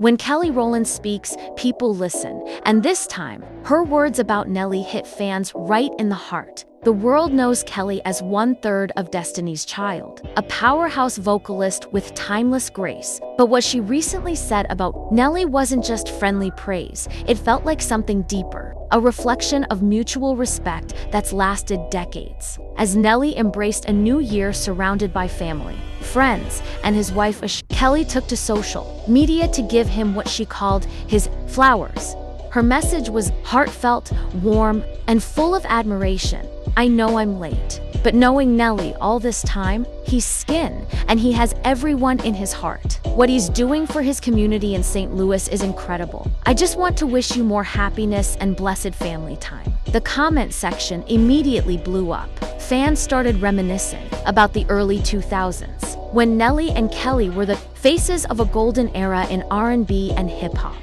When Kelly Rowland speaks, people listen, and this time, her words about Nelly hit fans right in the heart. The world knows Kelly as one-third of Destiny's Child, a powerhouse vocalist with timeless grace. But what she recently said about Nelly wasn't just friendly praise, it felt like something deeper, a reflection of mutual respect that's lasted decades. As Nelly embraced a new year surrounded by family, friends, and his wife Kelly took to social media to give him what she called his flowers. Her message was heartfelt, warm, and full of admiration. "I know I'm late, but knowing Nelly all this time, he's skin, and he has everyone in his heart. What he's doing for his community in St. Louis is incredible. I just want to wish you more happiness and blessed family time." The comment section immediately blew up. Fans started reminiscing about the early 2000s, when Nelly and Kelly were the faces of a golden era in R&B and hip-hop.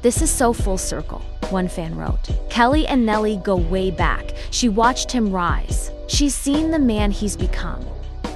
"This is so full circle," one fan wrote. "Kelly and Nelly go way back. She watched him rise. She's seen the man he's become."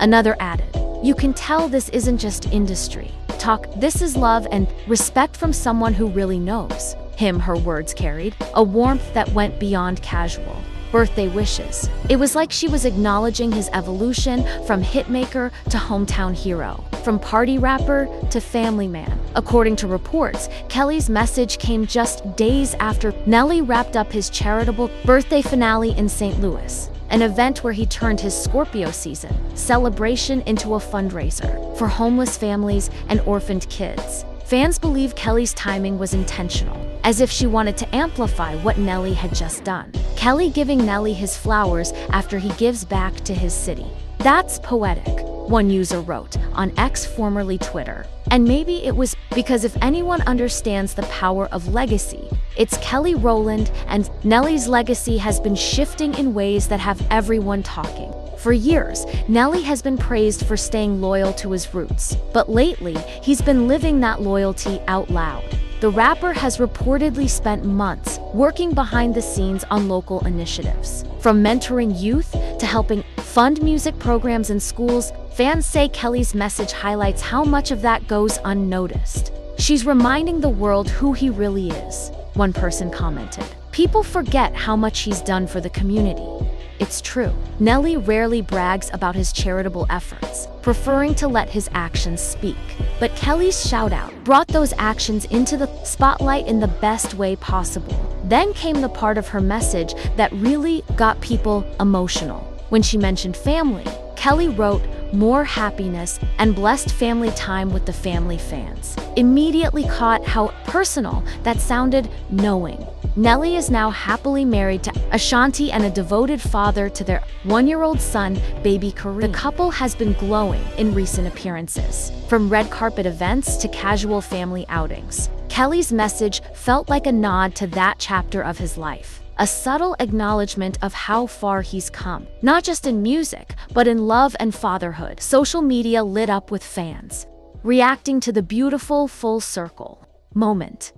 Another added, "You can tell this isn't just industry talk, this is love and respect from someone who really knows him." Her words carried a warmth that went beyond casual birthday wishes. It was like she was acknowledging his evolution from hitmaker to hometown hero, from party rapper to family man. According to reports, Kelly's message came just days after Nelly wrapped up his charitable birthday finale in St. Louis, an event where he turned his Scorpio season celebration into a fundraiser for homeless families and orphaned kids. Fans believe Kelly's timing was intentional, as if she wanted to amplify what Nelly had just done. Kelly giving Nelly his flowers after he gives back to his city. "That's poetic," one user wrote on X, formerly Twitter. And maybe it was because if anyone understands the power of legacy, it's Kelly Rowland, and Nelly's legacy has been shifting in ways that have everyone talking. For years, Nelly has been praised for staying loyal to his roots, but lately, he's been living that loyalty out loud. The rapper has reportedly spent months working behind the scenes on local initiatives. From mentoring youth to helping fund music programs in schools, fans say Kelly's message highlights how much of that goes unnoticed. "She's reminding the world who he really is," one person commented. "People forget how much he's done for the community." It's true. Nelly rarely brags about his charitable efforts, preferring to let his actions speak. But Kelly's shout-out brought those actions into the spotlight in the best way possible. Then came the part of her message that really got people emotional. When she mentioned family, Kelly wrote, "More happiness and blessed family time with the family." Fans immediately caught how personal that sounded, knowing Nelly is now happily married to Ashanti and a devoted father to their one-year-old son, baby Kareem. The couple has been glowing in recent appearances, from red carpet events to casual family outings. Kelly's message felt like a nod to that chapter of his life, a subtle acknowledgement of how far he's come, not just in music, but in love and fatherhood. Social media lit up with fans reacting to the beautiful full circle moment.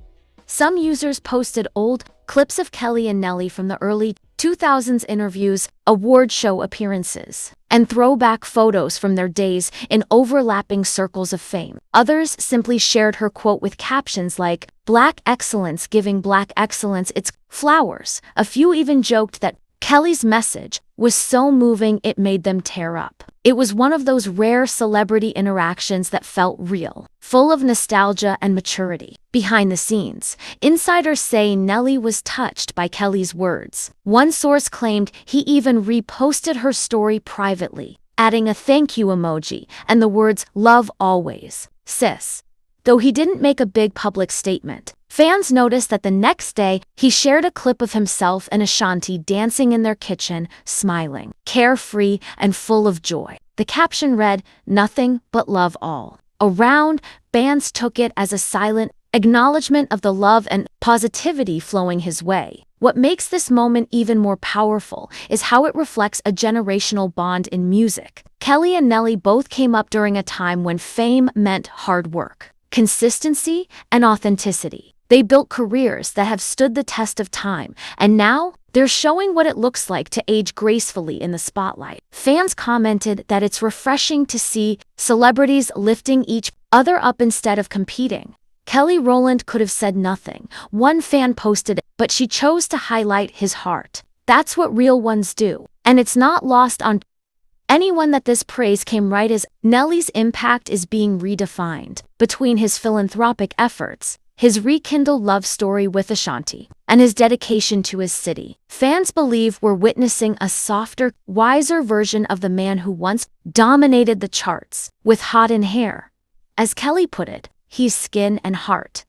Some users posted old clips of Kelly and Nelly from the early 2000s interviews, award show appearances, and throwback photos from their days in overlapping circles of fame. Others simply shared her quote with captions like, "Black excellence giving Black excellence its flowers." A few even joked that Kelly's message was so moving it made them tear up. It was one of those rare celebrity interactions that felt real, full of nostalgia and maturity. Behind the scenes, insiders say Nelly was touched by Kelly's words. One source claimed he even reposted her story privately, adding a thank you emoji and the words, "Love always, sis." Though he didn't make a big public statement, fans noticed that the next day, he shared a clip of himself and Ashanti dancing in their kitchen, smiling, carefree, and full of joy. The caption read, "Nothing but love all." Around, fans took it as a silent acknowledgement of the love and positivity flowing his way. What makes this moment even more powerful is how it reflects a generational bond in music. Kelly and Nelly both came up during a time when fame meant hard work, consistency, and authenticity. They built careers that have stood the test of time, and now they're showing what it looks like to age gracefully in the spotlight. Fans commented that it's refreshing to see celebrities lifting each other up instead of competing. Kelly Rowland could have said nothing. One fan posted it, but she chose to highlight his heart. That's what real ones do. And it's not lost on anyone that this praise came right as Nelly's impact is being redefined. Between his philanthropic efforts, his rekindled love story with Ashanti, and his dedication to his city, fans believe we're witnessing a softer, wiser version of the man who once dominated the charts with Hot in Hair. As Kelly put it, he's skin and heart.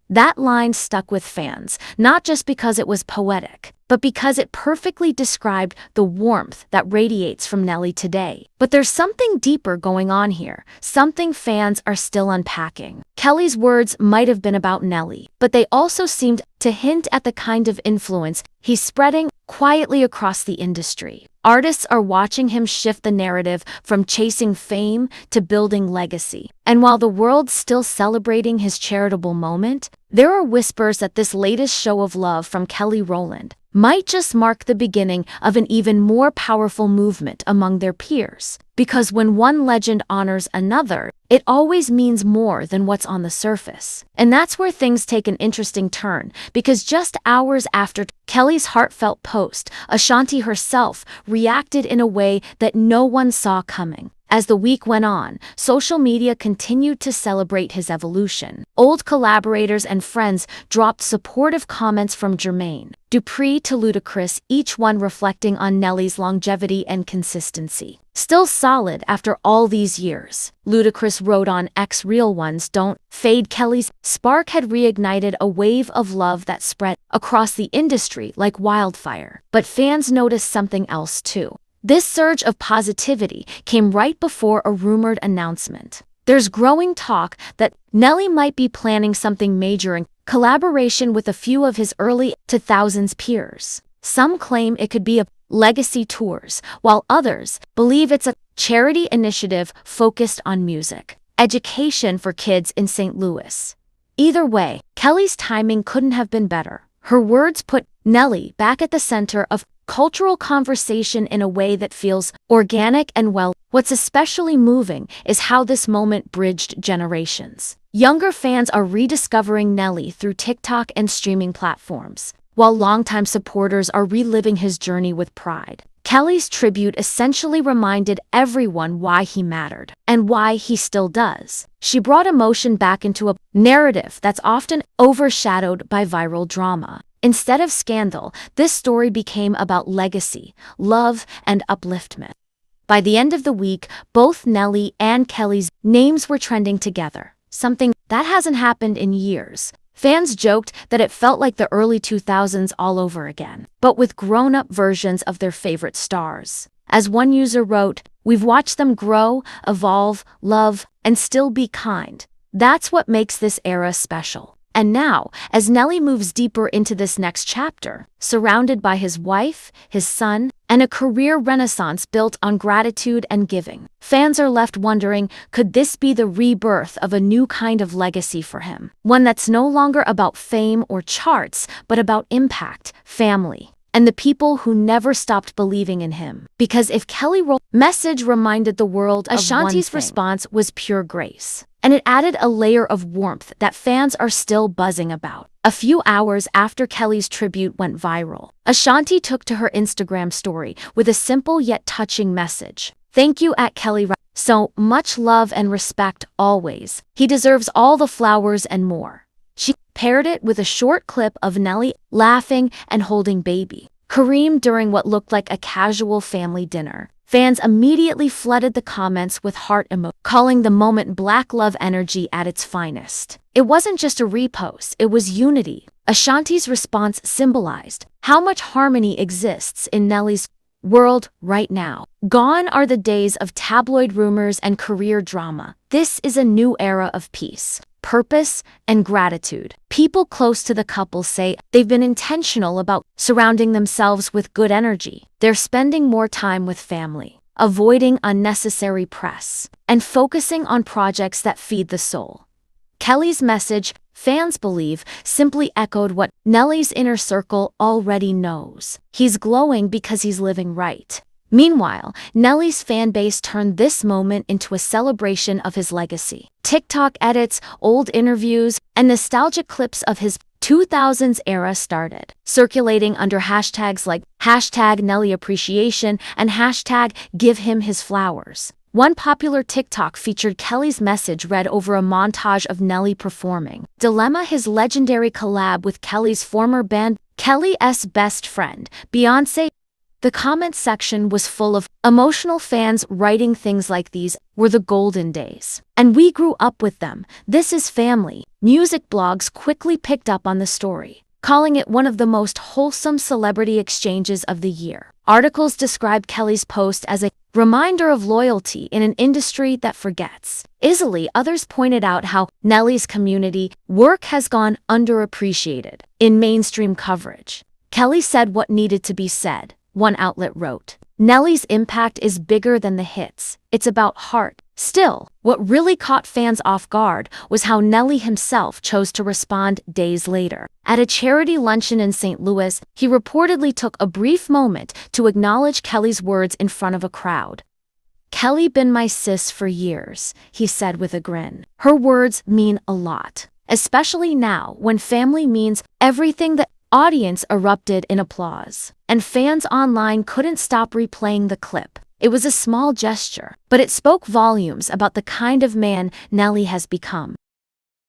That line stuck with fans, not just because it was poetic, but because it perfectly described the warmth that radiates from Nelly today. But there's something deeper going on here, something fans are still unpacking. Kelly's words might have been about Nelly, but they also seemed to hint at the kind of influence he's spreading quietly across the industry. Artists are watching him shift the narrative from chasing fame to building legacy. And while the world's still celebrating his charitable moment, there are whispers that this latest show of love from Kelly Rowland might just mark the beginning of an even more powerful movement among their peers. Because when one legend honors another, it always means more than what's on the surface. And that's where things take an interesting turn, because just hours after Kelly's heartfelt post, Ashanti herself reacted in a way that no one saw coming. As the week went on, social media continued to celebrate his evolution. Old collaborators and friends dropped supportive comments from Jermaine Dupri to Ludacris, each one reflecting on Nelly's longevity and consistency. Still solid after all these years, Ludacris wrote on X, "Real ones don't fade." Kelly's spark had reignited a wave of love that spread across the industry like wildfire. But fans noticed something else too. This surge of positivity came right before a rumored announcement. There's growing talk that Nelly might be planning something major in collaboration with a few of his early 2000s peers. Some claim it could be a legacy tours, while others believe it's a charity initiative focused on music education for kids in St. Louis. Either way, Kelly's timing couldn't have been better. Her words put Nelly back at the center of cultural conversation in a way that feels organic and what's especially moving is how this moment bridged generations. Younger fans are rediscovering Nelly through TikTok and streaming platforms, while longtime supporters are reliving his journey with pride. Kelly's tribute essentially reminded everyone why he mattered, and why he still does. She brought emotion back into a narrative that's often overshadowed by viral drama. Instead of scandal, this story became about legacy, love, and upliftment. By the end of the week, both Nelly and Kelly's names were trending together, something that hasn't happened in years. Fans joked that it felt like the early 2000s all over again, but with grown-up versions of their favorite stars. As one user wrote, "We've watched them grow, evolve, love, and still be kind. That's what makes this era special." And now, as Nelly moves deeper into this next chapter, surrounded by his wife, his son, and a career renaissance built on gratitude and giving, fans are left wondering, could this be the rebirth of a new kind of legacy for him? One that's no longer about fame or charts, but about impact, family, and the people who never stopped believing in him. Because if Kelly's message reminded the world of Ashanti's response was pure grace, and it added a layer of warmth that fans are still buzzing about. A few hours after Kelly's tribute went viral, Ashanti took to her Instagram story with a simple yet touching message. "Thank you at Kelly. So much love and respect always. He deserves all the flowers and more." She paired it with a short clip of Nelly laughing and holding baby Kareem during what looked like a casual family dinner. Fans immediately flooded the comments with heart emojis, calling the moment Black love energy at its finest. It wasn't just a repost, it was unity. Ashanti's response symbolized how much harmony exists in Nelly's world right now. Gone are the days of tabloid rumors and career drama. This is a new era of peace, purpose, and gratitude. People close to the couple say they've been intentional about surrounding themselves with good energy. They're spending more time with family, avoiding unnecessary press, and focusing on projects that feed the soul. Kelly's message, fans believe, simply echoed what Nelly's inner circle already knows. He's glowing because he's living right. Meanwhile, Nelly's fan base turned this moment into a celebration of his legacy. TikTok edits, old interviews, and nostalgic clips of his 2000s era started, circulating under hashtags like #NellyAppreciation and #GiveHimHisFlowers. One popular TikTok featured Kelly's message read over a montage of Nelly performing Dilemma, his legendary collab with Kelly's former band, Kelly's best friend, Beyoncé. The comment section was full of emotional fans writing things like "These were the golden days, and we grew up with them. This is family." Music blogs quickly picked up on the story, calling it one of the most wholesome celebrity exchanges of the year. Articles described Kelly's post as a reminder of loyalty in an industry that forgets easily. Others pointed out how Nelly's community work has gone underappreciated in mainstream coverage. Kelly said what needed to be said, one outlet wrote. Nelly's impact is bigger than the hits. It's about heart. Still, what really caught fans off guard was how Nelly himself chose to respond days later. At a charity luncheon in St. Louis, he reportedly took a brief moment to acknowledge Kelly's words in front of a crowd. "Kelly been my sis for years," he said with a grin. "Her words mean a lot, especially now when family means everything." The audience erupted in applause, and fans online couldn't stop replaying the clip. It was a small gesture, but it spoke volumes about the kind of man Nelly has become.